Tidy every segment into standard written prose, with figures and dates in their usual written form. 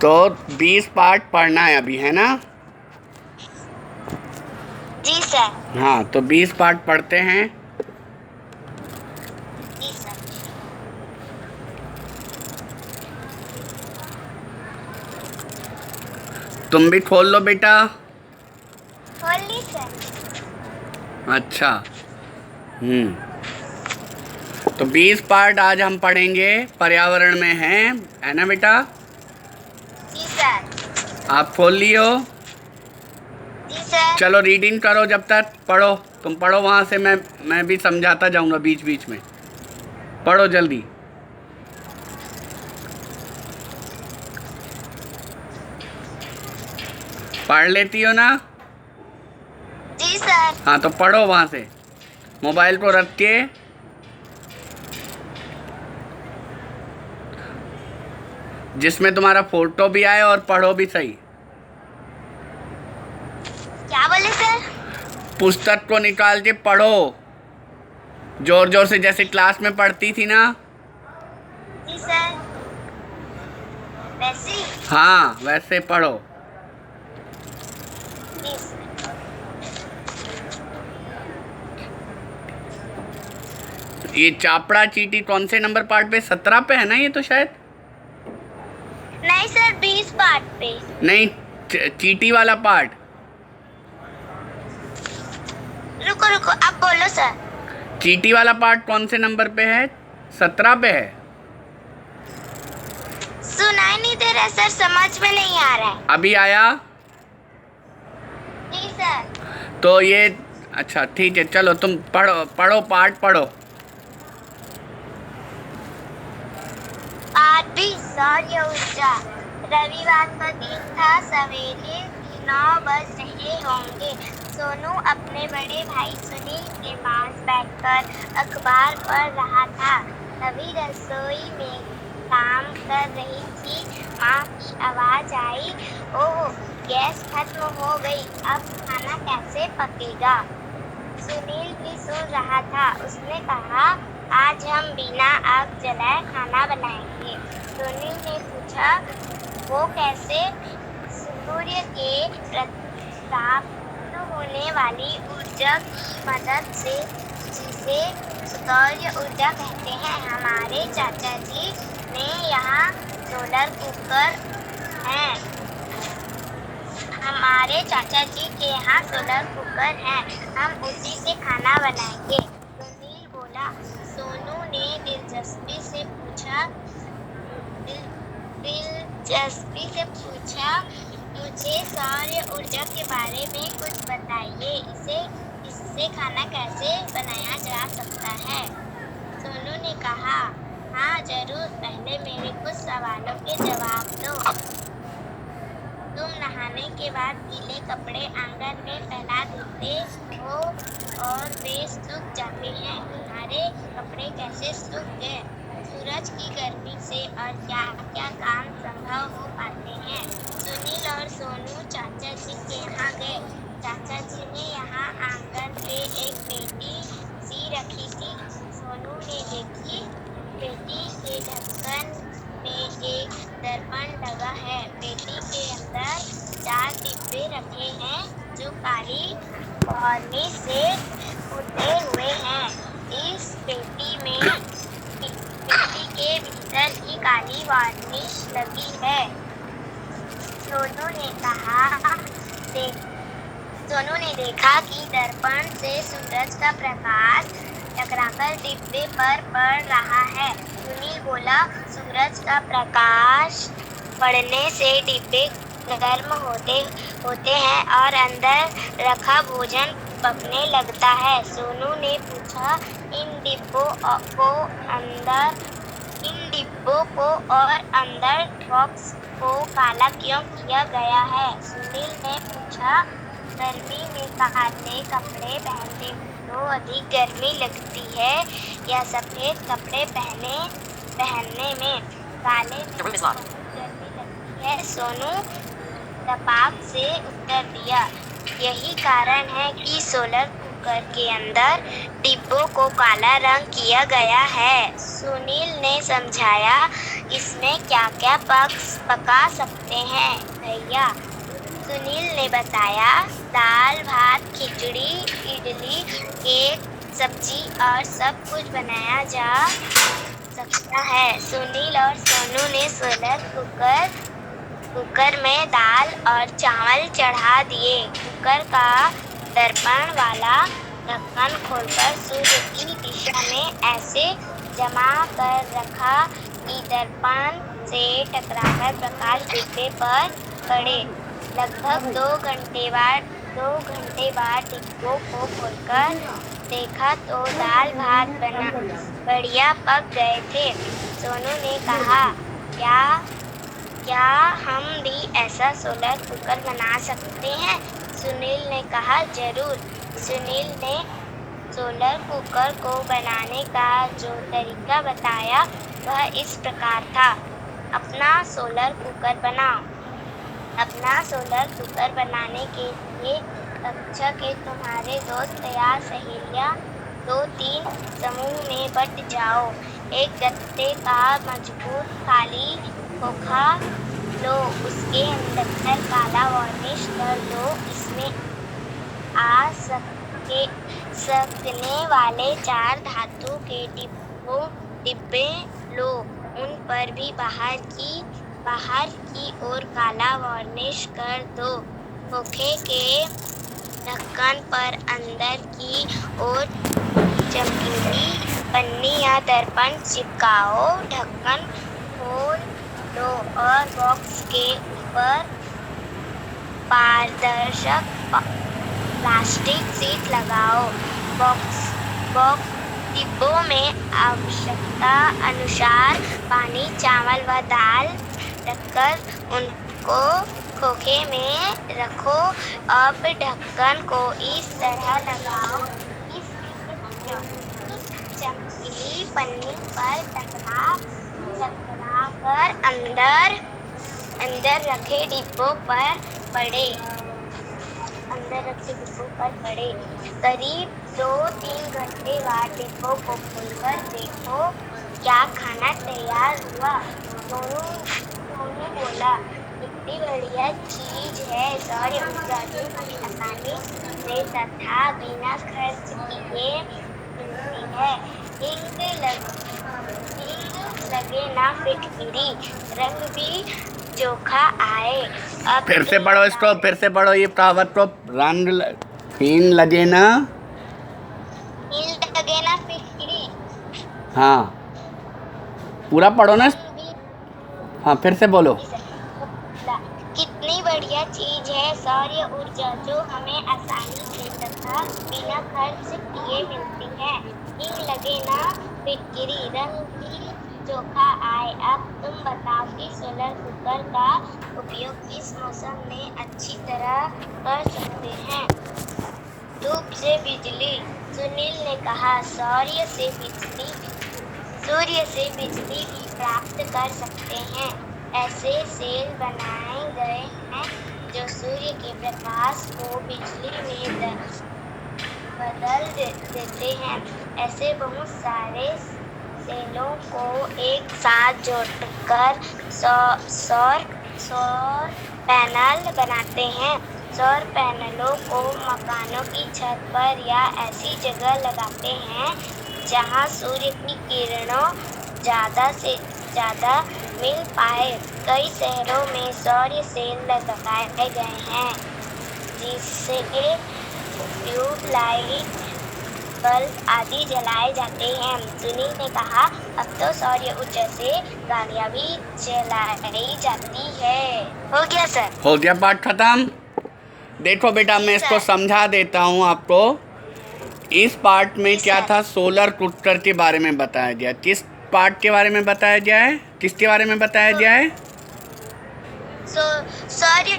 तो 20 पार्ट पढ़ना है अभी, है ना? जी सर। हाँ, तो 20 पार्ट पढ़ते हैं। जी सर। तुम भी खोल लो बेटा। खोल ली सर। अच्छा। तो 20 पार्ट आज हम पढ़ेंगे, पर्यावरण में है ना बेटा? जी सर। आप खोल लियो। जी सर। चलो रीडिंग करो, जब तक पढ़ो। तुम पढ़ो वहाँ से, मैं भी समझाता जाऊँगा बीच बीच में। पढ़ो जल्दी। पढ़ लेती हो ना? जी सर। हाँ, तो पढ़ो वहाँ से, मोबाइल को रख के। जिसमें तुम्हारा फोटो भी आए, और पढ़ो भी सही। क्या बोले सर? पुस्तक को निकाल के पढ़ो, जोर जोर से, जैसे क्लास में पढ़ती थी ना। जी सर। वैसे ही? हाँ, वैसे पढ़ो। जी सर। ये चापड़ा चींटी कौन से नंबर पार्ट पे? 17 पे है ना ये तो शायद। नहीं सर, 20 पार्ट पे। नहीं, चींटी वाला पार्ट। रुको रुको, अब बोलो सर। चींटी वाला पार्ट कौन से नंबर पे है? 17 पे है। सुनाई नहीं दे रहा सर, समझ में नहीं आ रहा है। अभी आया? जी सर। तो ये, अच्छा ठीक है, चलो तुम पढ़ो पढ़ो, पार्ट पढ़ो। आज भी सौर्य ऊर्जा। रविवार का दिन था, सवेरे 9 बज रहे होंगे। सोनू अपने बड़े भाई सुनील के पास बैठकर अखबार पढ़ रहा था। तभी रसोई में काम कर रही थी माँ की आवाज आई, ओह गैस खत्म हो गई, अब खाना कैसे पकेगा? सुनील भी सुन रहा था। उसने कहा, आज हम बिना आग जलाए खाना बनाएंगे। सुनील ने पूछा, वो कैसे? सूर्य के प्राप्त होने वाली ऊर्जा की मदद से, जिसे सौर्य ऊर्जा कहते हैं। हमारे चाचा जी ने यहाँ सोलर कुकर है। हमारे चाचा जी के यहाँ सोलर कुकर है, हम उसी से खाना बनाएंगे। सुनील बोला। सोनू ने दिलचस्पी से पूछा, मुझे सौर्य ऊर्जा के बारे में कुछ बताइए, इससे खाना कैसे बनाया जा सकता है? सोनू ने कहा, हाँ जरूर, पहले मेरे कुछ सवालों के जवाब दो। तुम नहाने के बाद गीले कपड़े आंगन में फैला देते हो और वे सूख जाते हैं। तुम्हारे कपड़े कैसे सूख गए? सूरज की गर्मी से। और क्या क्या काम संभव हो पाते हैं? सुनील और सोनू चाचा जी के यहाँ गए। चाचा जी ने यहाँ आंगन पे एक पेटी सी रखी थी। सोनू ने देखी, पेटी के ढक्कन में एक दर्पण लगा है। पेटी के अंदर 4 डिब्बे रखे हैं जो काली वार्निश से पुते हुए हैं। इस पेटी के भीतर ही काली वार्निश लगी है। सोनू ने देखा कि दर्पण से सूरज का प्रकाश टकराकर डिब्बे पर पड़ रहा है। सुनील बोला, सूरज का प्रकाश पड़ने से डिब्बे गर्म होते हैं और अंदर रखा भोजन पकने लगता है। सोनू ने पूछा, इन डिब्बों को और अंदर बॉक्स को काला क्यों किया गया है? सुनील ने पूछा, गर्मी में काले कपड़े पहनने तो अधिक गर्मी लगती है या सफेद कपड़े पहनने में काले में गर्मी लगती है? सोनू तपाक से उत्तर दिया, यही कारण है कि सोलर कुकर के अंदर डिब्बों को काला रंग किया गया है। सुनील ने समझाया, इसमें क्या क्या पका सकते हैं भैया? सुनील ने बताया, दाल, भात, खिचड़ी, इडली, केक, सब्जी और सब कुछ बनाया जा सकता है। सुनील और सोनू ने सोलर कुकर में दाल और चावल चढ़ा दिए। कुकर का दर्पण वाला ढक्कन खोलकर सूर्य की दिशा में ऐसे जमा कर रखा कि दर्पण से टकराकर प्रकाश डिब्बे पर पड़े। लगभग 2 घंटे बाद डिब्बों को खोलकर देखा तो दाल भात बढ़िया पक गए थे। सोनू ने कहा, क्या हम भी ऐसा सोलर कुकर बना सकते हैं? सुनील ने कहा, जरूर। सुनील ने सोलर कुकर को बनाने का जो तरीका बताया वह इस प्रकार था। अपना सोलर कुकर बनाओ। अपना सोलर कुकर बनाने के लिए कक्षा के तुम्हारे दोस्त या सहेलियां 2-3 समूह में बट जाओ। एक गत्ते का मजबूत खाली खोखा लो, उसके अंदर काला वार्निश कर दो। इसमें आ सकने वाले 4 धातु के डिब्बे लो, उन पर भी बाहर की ओर काला वार्निश कर दो। खोखे के ढक्कन पर अंदर की ओर चमकीली पन्नी या दर्पण चिपकाओ। ढक्कन खोल दो और बॉक्स के ऊपर पारदर्शक प्लास्टिक शीट लगाओ। बॉक्स डिब्बों में आवश्यकता अनुसार पानी, चावल व दाल रखकर उनको खोखे में रखो। अब ढक्कन को इस तरह लगाओ, इस चमकीली पन्नी पर टकरा कर अंदर रखे डिब्बों पर पड़े। करीब 2-3 घंटे बाद डिब्बों को खोलकर देखो क्या खाना तैयार हुआ। सोनू बोला, कितनी बढ़िया चीज है। सौर ऊर्जा जो हमें आसानी से तथा बिना खर्च किए मिलती है। हिंग लगे ना फिटकिरी, रंग भी चोखा आए। अब फिर से पढ़ो इसको, फिर से पढ़ो ये कहावत को। हिंग लगे ना फिटकिरी। हाँ, पूरा पढ़ो ना। हाँ, फिर से बोलो। कितनी बढ़िया चीज है सौर ऊर्जा जो हमें आसानी से तथा बिना खर्च किए मिलती है। हिंग लगे ना फिटकिरी, रंग भी चोखा आए। अब तुम बताओ कि सोलर कुकर का उपयोग किस मौसम में अच्छी तरह कर सकते हैं? धूप से बिजली। सुनील ने कहा, सूर्य से बिजली भी प्राप्त कर सकते हैं। ऐसे सेल बनाए गए हैं जो सूर्य के प्रकाश को बिजली में बदल देते हैं। ऐसे बहुत सारे सेलों को एक साथ जोड़कर सौर पैनल बनाते हैं। सौर पैनलों को मकानों की छत पर या ऐसी जगह लगाते हैं जहां सूर्य की किरणों ज़्यादा से ज़्यादा मिल पाए। कई शहरों में सौर सेल लगाए गए हैं जिससे ट्यूबलाइट, बल्ब आदि जलाए जाते हैं। सुनील ने कहा, अब तो सौर ऊर्जा से गाड़ियाँ भी चलाई जाती है। हो गया सर? हो गया, पाठ खत्म। देखो बेटा, मैं इसको समझा देता हूँ आपको। इस पार्ट में क्या था, सोलर कुकर के बारे में बताया गया। किस पार्ट के बारे में बताया गया है? किसके बारे में बताया गया है? सौर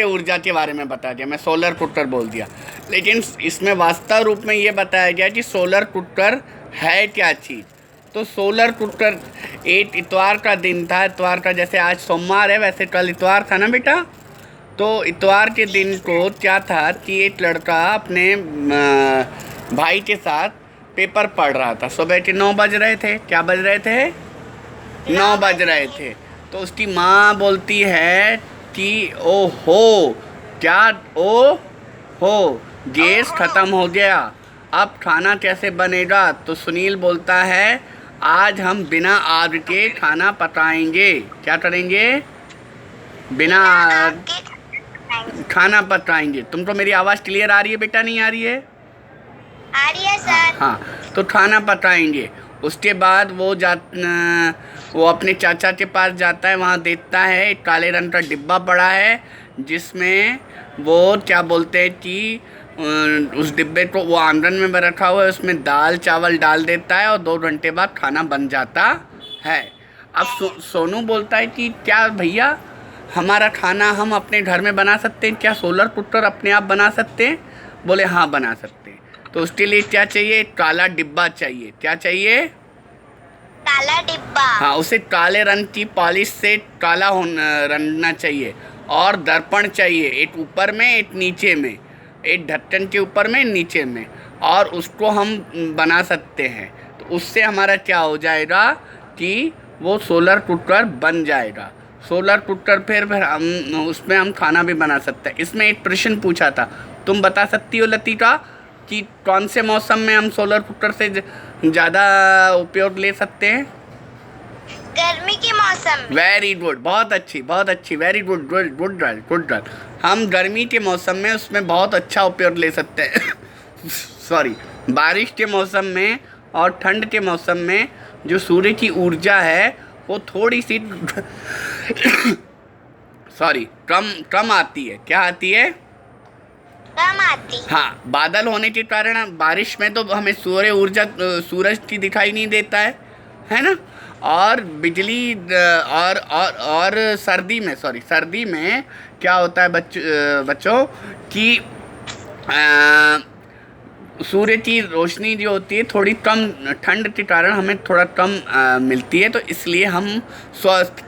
ऊर्जा के बारे में बताया गया। मैं सोलर कुकर बोल दिया, लेकिन इसमें वास्तव रूप में ये बताया गया कि सोलर कुकर है क्या चीज़। तो सोलर कुकर, एक इतवार का दिन था। इतवार का, जैसे आज सोमवार है वैसे कल इतवार था ना बेटा। तो इतवार के दिन को क्या था कि एक लड़का अपने भाई के साथ पेपर पढ़ रहा था। सो बेटे 9 बज रहे थे। क्या बज रहे थे? 9 बज रहे थे। तो उसकी माँ बोलती है कि ओ हो, क्या ओ हो, गैस ख़त्म हो गया, अब खाना कैसे बनेगा? तो सुनील बोलता है आज हम बिना आग के खाना पकाएंगे। क्या करेंगे? बिना आग खाना पकाएंगे। तुमको मेरी आवाज़ क्लियर आ रही है बेटा, नहीं आ रही है? आ रही है सर। हाँ, तो खाना पकाएंगे। उसके बाद वो अपने चाचा के पास जाता है। वहाँ देखता है एक काले रंग का डिब्बा पड़ा है, जिसमें वो क्या बोलते हैं कि उस डिब्बे को वो आंगन में रखा हुआ है, उसमें दाल चावल डाल देता है और 2 घंटे बाद खाना बन जाता है। अब सोनू बोलता है कि क्या भैया, हमारा खाना हम अपने घर में बना सकते हैं क्या? सोलर कुकर अपने आप बना सकते हैं? बोले हाँ बना सकते हैं। तो उसके लिए क्या चाहिए? काला डिब्बा चाहिए। क्या चाहिए? काला डिब्बा। हाँ, उसे काले रंग की पॉलिश से काला रंगना चाहिए। और दर्पण चाहिए, एक ऊपर में एक नीचे में, एक ढक्कन के ऊपर में नीचे में, और उसको हम बना सकते हैं। तो उससे हमारा क्या हो जाएगा कि वो सोलर कुकर बन जाएगा। सोलर कुकर फिर हम उसमें हम खाना भी बना सकते हैं। इसमें एक प्रश्न पूछा था, तुम बता सकती हो लतिका कि कौन से मौसम में हम सोलर कुकर से ज़्यादा उपयोग ले सकते हैं? गर्मी के मौसम में। वेरी गुड, बहुत अच्छी, बहुत अच्छी, very good, good good girl, good girl. हम गर्मी के मौसम में उसमें बहुत अच्छा उपयोग ले सकते हैं। सॉरी, बारिश के मौसम में और ठंड के मौसम में जो सूर्य की ऊर्जा है वो थोड़ी सी सॉरी कम आती है। क्या आती है? कम आती। हाँ, बादल होने के कारण बारिश में तो हमें सूरज की दिखाई नहीं देता है ना? और बिजली और सर्दी में क्या होता है बच्चों कि सूर्य की रोशनी जो होती है थोड़ी कम, ठंड के कारण हमें थोड़ा कम मिलती है, तो इसलिए हम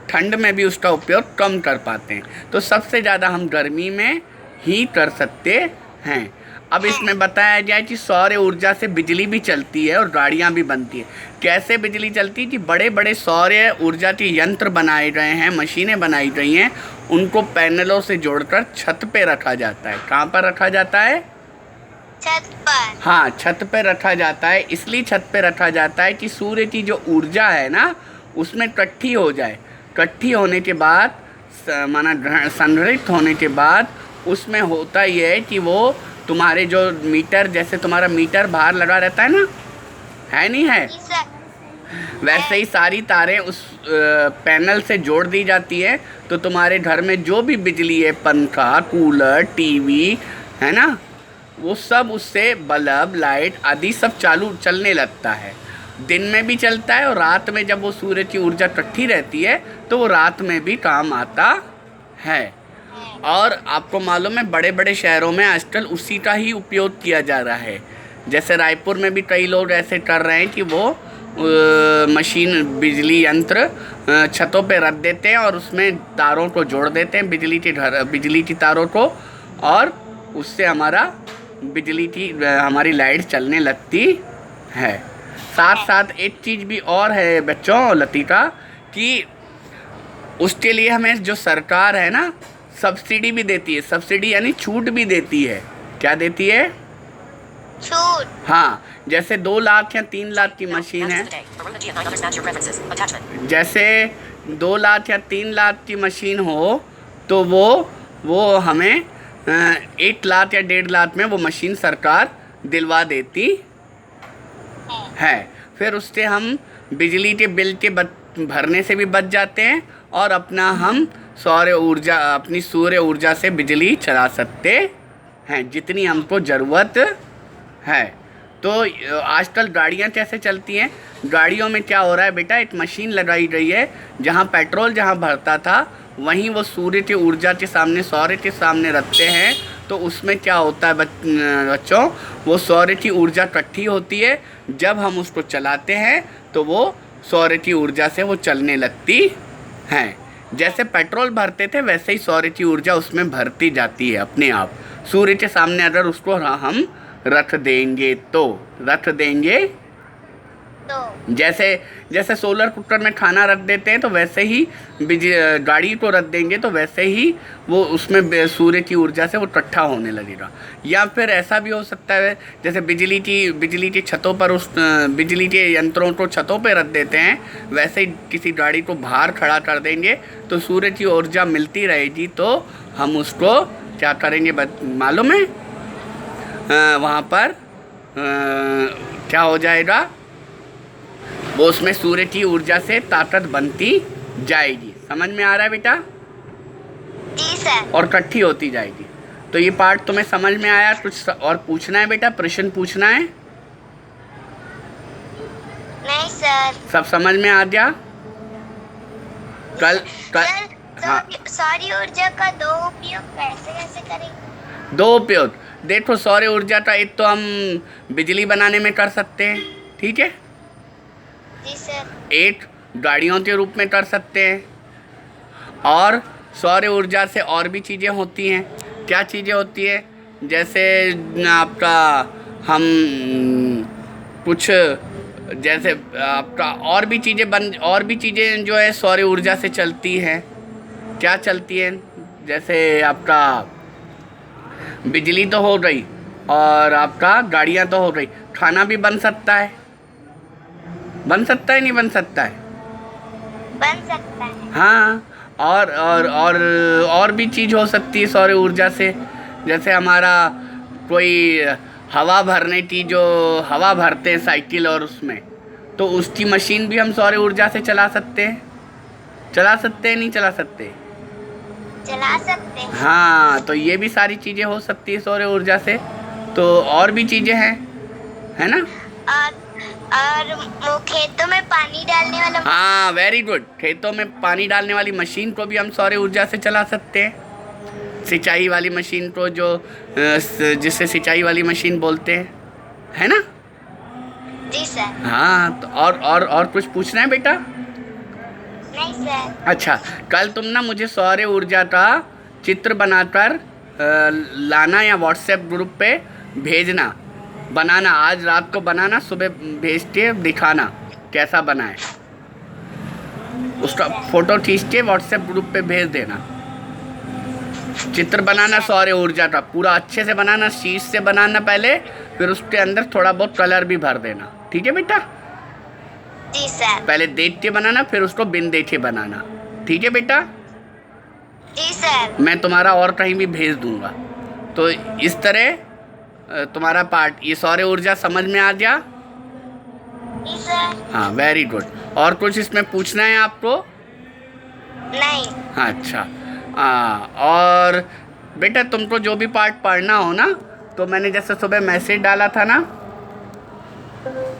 ठंड में भी उसका उपयोग कम कर पाते हैं। तो सबसे ज़्यादा हम गर्मी में ही कर सकते हैं। अब इसमें बताया जाए कि सौर ऊर्जा से बिजली भी चलती है और गाड़ियाँ भी बनती है। कैसे बिजली चलती है कि बड़े बड़े सौर ऊर्जा के यंत्र बनाए गए हैं, मशीनें बनाई गई हैं, उनको पैनलों से जोड़कर छत पे रखा जाता है। कहाँ पर रखा जाता है? छत पर। हाँ, छत पे रखा जाता है। इसलिए छत पे रखा जाता है कि सूर्य की जो ऊर्जा है ना, उसमें इकट्ठी हो जाए। इकट्ठी होने के बाद माना संग्रहित होने के बाद उसमें होता ये है कि वो तुम्हारे जो मीटर, जैसे तुम्हारा मीटर बाहर लगा रहता है ना, है नहीं है, वैसे ही सारी तारें उस पैनल से जोड़ दी जाती है। तो तुम्हारे घर में जो भी बिजली है, पंखा, कूलर, टीवी है ना, वो सब उससे बल्ब, लाइट आदि सब चलने लगता है। दिन में भी चलता है और रात में जब वो सूर्य की ऊर्जा इकट्ठी रहती है तो वो रात में भी काम आता है। और आपको मालूम है बड़े बड़े शहरों में आजकल उसी का ही उपयोग किया जा रहा है। जैसे रायपुर में भी कई लोग ऐसे कर रहे हैं कि वो मशीन, बिजली यंत्र छतों पे रख देते हैं और उसमें तारों को जोड़ देते हैं, बिजली की तारों को, और उससे हमारी लाइट चलने लगती है। साथ साथ एक चीज़ भी और है बच्चों लतिका, कि उसके लिए हमें जो सरकार है ना, सब्सिडी भी देती है। सब्सिडी यानी छूट भी देती है। क्या देती है? छूट। हाँ, जैसे 2 लाख या 3 लाख की मशीन है, जैसे 2 लाख या 3 लाख की मशीन हो तो वो हमें 1 लाख या 1.5 लाख में वो मशीन सरकार दिलवा देती है। फिर उससे हम बिजली के बिल के भरने से भी बच जाते हैं और हम अपनी सूर्य ऊर्जा से बिजली चला सकते हैं जितनी हमको ज़रूरत है। तो आजकल गाड़ियाँ कैसे चलती हैं? गाड़ियों में क्या हो रहा है बेटा, एक मशीन लगाई गई है, जहाँ पेट्रोल भरता था वहीं वो सूर्य की ऊर्जा के सामने, सौर के सामने रखते हैं। तो उसमें क्या होता है बच्चों, वो सौर की ऊर्जा इकट्ठी होती है। जब हम उसको चलाते हैं तो वो सौर की ऊर्जा से वो चलने लगती हैं। जैसे पेट्रोल भरते थे वैसे ही सौर की ऊर्जा उसमें भरती जाती है अपने आप। सूर्य के सामने अगर उसको हम रख देंगे तो, रख देंगे तो जैसे जैसे सोलर कुकर में खाना रख देते हैं तो वैसे ही गाड़ी को रख देंगे तो वैसे ही वो उसमें सूर्य की ऊर्जा से वो इकट्ठा होने लगेगा। या फिर ऐसा भी हो सकता है जैसे बिजली की छतों पर उस बिजली के यंत्रों को छतों पे रख देते हैं, वैसे ही किसी गाड़ी को बाहर खड़ा कर देंगे तो सूर्य की ऊर्जा मिलती रहेगी, तो हम उसको क्या करेंगे मालूम है? वहाँ पर क्या हो जाएगा, वो उसमें सूर्य की ऊर्जा से ताकत बनती जाएगी। समझ में आ रहा है बेटा? जी सर। और इकट्ठी होती जाएगी। तो ये पार्ट तुम्हें समझ में आया? कुछ और पूछना है बेटा, प्रश्न पूछना है? नहीं सर। सब समझ में आ गया? कल हाँ, सौर ऊर्जा का दो उपयोग कैसे कैसे करेंगे? दो उपयोग देखो, सौर ऊर्जा का एक तो हम बिजली बनाने में कर सकते हैं, ठीक है? जी सर। एक गाड़ियों के रूप में कर सकते हैं, और सौर ऊर्जा से और भी चीज़ें होती हैं। क्या चीज़ें होती है? जैसे आपका हम कुछ जैसे आपका और भी चीज़ें जो है सौर ऊर्जा से चलती हैं। क्या चलती हैं? जैसे आपका बिजली तो हो गई, और आपका गाड़ियाँ तो हो गई, खाना भी बन सकता है। बन सकता है नहीं बन सकता है? बन सकता है। हाँ, और भी चीज़ हो सकती है सौर ऊर्जा से। जैसे हमारा कोई हवा भरने की, जो हवा भरते हैं साइकिल और उसमें, तो उसकी मशीन भी हम सौर ऊर्जा से चला सकते हैं। चला सकते हैं नहीं चला सकते? चला सकते हैं। हाँ, तो ये भी सारी चीज़ें हो सकती है सौर ऊर्जा से। तो और भी चीज़ें हैं, है ना? और वो खेतों में पानी डालने वाला। हाँ, वेरी गुड। खेतों में पानी डालने वाली मशीन को भी हम सौर ऊर्जा से चला सकते हैं। सिंचाई वाली मशीन को, जो जिससे सिंचाई वाली मशीन बोलते हैं, है ना? जी सर। हाँ, तो और कुछ पूछना है बेटा? नहीं सर। अच्छा, कल तुम ना मुझे सौर ऊर्जा का चित्र बनाकर लाना या व्हाट्सएप ग्रुप पे भेजना, बनाना। आज रात को बनाना, सुबह भेज के दिखाना कैसा बना है। उसका फोटो खींच के व्हाट्सएप ग्रुप पे भेज देना। चित्र बनाना सौर ऊर्जा का पूरा अच्छे से बनाना, शीट से बनाना पहले, फिर उसके अंदर थोड़ा बहुत कलर भी भर देना। ठीक है बेटा? जी सर। पहले देख के बनाना, फिर उसको बिन देखे बनाना। ठीक है बेटा? जी सर। मैं तुम्हारा और कहीं भी भेज दूंगा। तो इस तरह तुम्हारा पार्ट, ये सौर ऊर्जा समझ में आ गया? जी सर। हाँ, वेरी गुड। और कुछ इसमें पूछना है आपको? नहीं। अच्छा, और बेटा तुमको जो भी पार्ट पढ़ना हो ना, तो मैंने जैसे सुबह मैसेज डाला था ना,